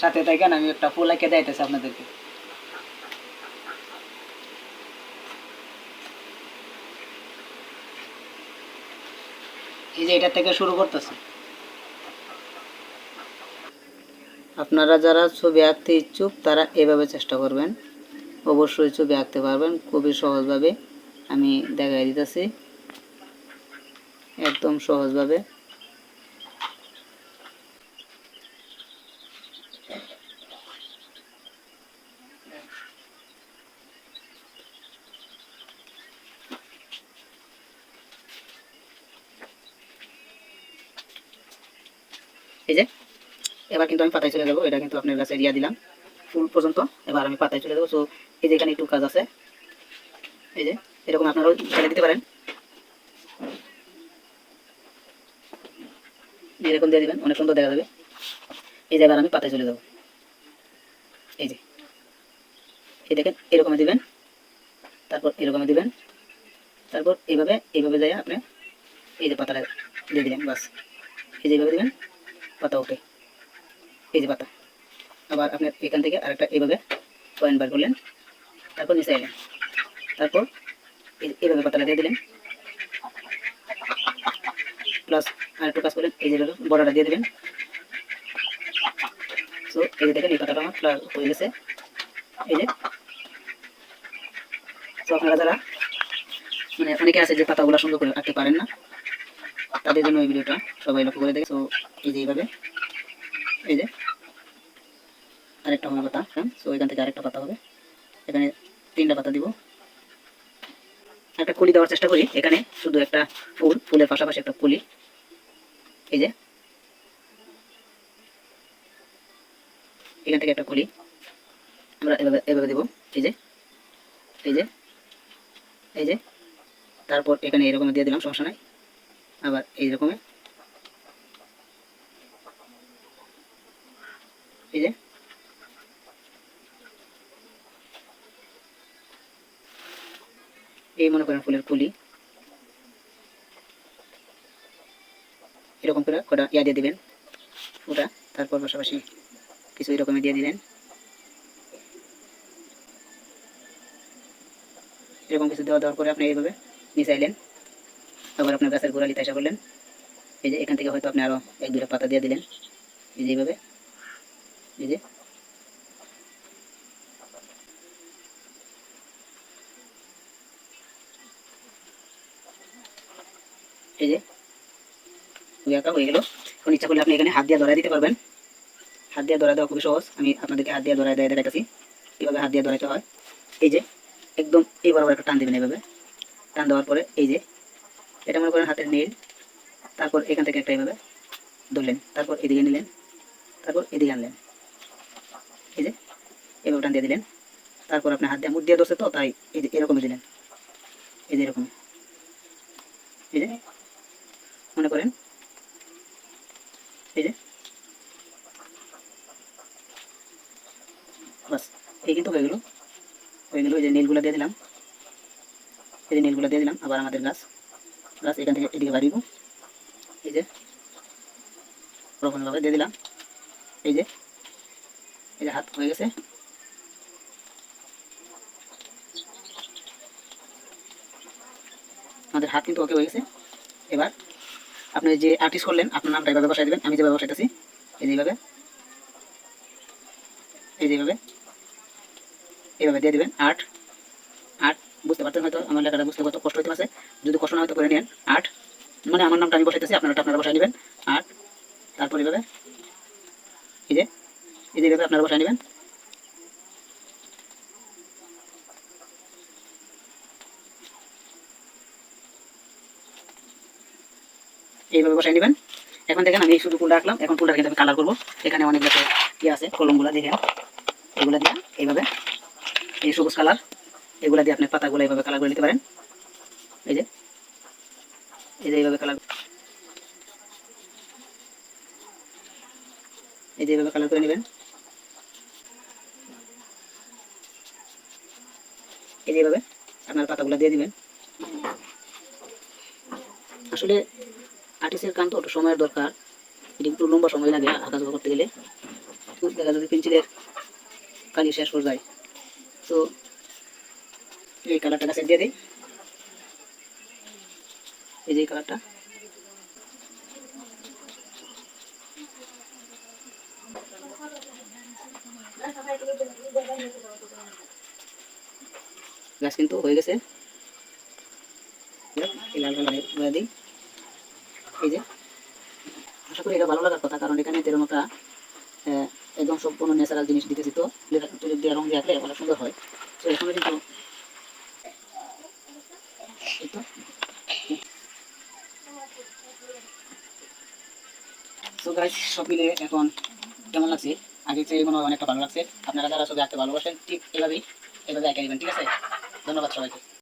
সাথে থাকেন, আমি একটা ফুল এঁকে দিতেছি আপনাদেরকে। এই যে এটা থেকে শুরু করতেছি। আপনারা যারা ছবি আঁকতে ইচ্ছুক তারা এভাবে চেষ্টা করবেন, অবশ্যই ছবি আঁকতে পারবেন খুবই সহজভাবে। আমি দেখাই দিতেছি একদম সহজভাবে। এই যে এবার কিন্তু আমি পাতায় চলে যাবো, এটা কিন্তু আপনার কাছে এরিয়া দিলাম ফুল পর্যন্ত। এবার আমি পাতায় চলে যাবো। সো এই যে এখানে একটু কাজ আছে, এই যে এরকম আপনারাও ছেড়ে দিতে পারেন, এরকম দিয়ে দিবেন, অনেক সুন্দর দেখা যাবে। এই যে এবার আমি পাতায় চলে যাবো। এই যে এই দেখেন এরকম দিবেন, তারপর এরকম দিবেন, তারপর এইভাবে এইভাবে যায় আপনি এই যে পাতাটা দিয়ে দিলেন, বাস। এই যে এইভাবে দিবেন, পাতা ওকে। এই যে পাতা। আবার আপনার এখান থেকে আরেকটা এইভাবে পয়েন্ট বার করলেন, তারপর নিচে এলেন, তারপর এইভাবে পাতাটা দিয়ে দিলেন, প্লাস আরেকটু কাজ করলেন, এই যে বর্ডারটা দিয়ে দিবেন। সো এই যে দেখেন এই পাতাটা আমার প্লাস হয়ে গেছে। এই যে তো আপনারা যারা মানে অনেকে আছে যে পাতাগুলো সুন্দর করে আঁকতে পারেন না, তাদের জন্য এই ভিডিওটা সবাই লক্ষ্য করে দেখে। তো এই যে এইভাবে এই যে আরেকটা হবে পাতা, হ্যাঁ। সো এখান থেকে আরেকটা পাতা হবে, এখানে 3টা পাতা দিব। একটা কলি দেওয়ার চেষ্টা করি, এখানে শুধু একটা ফুল, ফুলের পাশাপাশি একটা কলি। এই যে এখান থেকে একটা কলি আমরা এভাবে এভাবে দেবো। এই যে এই যে এই যে তারপর এখানে এরকম দিয়ে দিলাম, সমস্যা নাই। আবার এই রকমের এই যে এই মনে করেন ফুলের কলি, এরকম করে কটা ইয়া দিয়ে দিবেন ফুটা, তারপর পাশাপাশি কিছু এরকমই দিয়ে দিলেন, এরকম কিছু দেওয়ার পরে আপনি এইভাবে মিশাইলেন। আবার আপনার গাছের গোড়ালি তাইসা করলেন। এই যে এখান থেকে হয়তো আপনি আরও 1-2টা পাতা দিয়ে দিলেন, এই যে এইভাবে। এই যে এই যে আঁকা হয়ে গেল। এখন ইচ্ছা করলে আপনি এখানে হাত দিয়ে ধরাই দিতে পারবেন। হাত দিয়ে ধরা দেওয়া খুবই সহজ, আমি আপনাদেরকে হাত দিয়ে ধরাই দিয়ে দেখাইতেছি কীভাবে হাত দিয়ে ধরাইতে হয়। এই যে একদম এই বরাবর একটা টান দেবেন, এইভাবে টান দেওয়ার পরে এই যে এটা মনে করেন হাতের নীল, তারপর এখান থেকে একটা এইভাবে ধরলেন, তারপর এদিকে নিলেন, তারপর এদিকে আনলেন, এই যে এভাবে টান দিয়ে দিলেন। তারপর আপনি হাত দিয়ে মুখ দিয়ে ধরছে তো তাই এই যে এরকমই দিলেন, এই যে এরকম। এই যে মনে করেন এই যে বাস, এই কিন্তু হয়ে গেল। এই যে নীলগুলো দিয়ে দিলাম, এই যে নীলগুলো দিয়ে দিলাম। আবার আমাদের গাছ গাছ এখান থেকে এদিকে বাড়িব, এই যে ওরকমভাবে দিয়ে দিলাম। এই যে এই যে হাত হয়ে গেছে। আমাদের হাত কিন্তু ওকে হয়ে গেছে। এবার আপনি যে আর্টিস্ট করলেন আপনার নামটা এভাবে বসাই দেবেন, আমি যেভাবে বসাইতেছি এই যে এইভাবে, এই যে এইভাবে এইভাবে দিয়ে দেবেন। আর্ট আর্ট বুঝতে পারতেন হয়তো, আমার লেখাটা বুঝতে কত কষ্ট হতে পারে, যদি কষ্ট না হয়তো করে নেন। আর্ট মানে আমার নামটা আমি বসাইতেছি, আপনারা বসাই নেবেন আর্ট। তারপর এইভাবে এই যে এইভাবে আপনারা বসাই নেবেন। এইভাবে বসাই নেবেন। এখন দেখেন আমি শুধু ফুলটা রাখলাম, এখন ফুলটা কিন্তু আমি কালার করবো। এখানে অনেক জায়গায় ইয়ে আছে, কলমগুলো দেখেন, এগুলো দিয়ে এইভাবে এই সবুজ কালার, এগুলো দিয়ে আপনি পাতাগুলো এইভাবে কালার করে নিতে পারেন। এই যে এইভাবে কালার, এই যে এইভাবে কালার করে নেবেন। এই যে এইভাবে আপনার পাতাগুলো দিয়ে দিবেন। আসলে আর্টিস্টের কাম তো একটু সময়ের দরকার, এটা একটু লম্বা সময় লাগে আঁকাঝোঁকা করতে গেলে। দেখা যাচ্ছে পেন্সিলের কালি শেষ হয়ে যায়। তো এই কালারটা গাছে দিয়ে দিই, এই যে কালারটা। গাছ কিন্তু হয়ে গেছে, এই লাল কালারে করে দিই। এই যে আশা করি এটা ভালো লাগার কথা, কারণ এখানে তেরো একটা একদম সম্পূর্ণ ন্যাচারাল জিনিস দিতেছি, তো তুলি দিয়ে রং দিয়ে আঁকলে অনেক সুন্দর হয়। তো এখানে কিন্তু তো গাইস সব মিলে এখন কেমন লাগছে, আগের চেয়ে মনে হয় অনেকটা ভালো লাগছে। আপনারা যারা ছবি আঁকতে ভালোবাসেন ঠিক এভাবে এঁকে নেবেন, ঠিক আছে? ধন্যবাদ সবাইকে।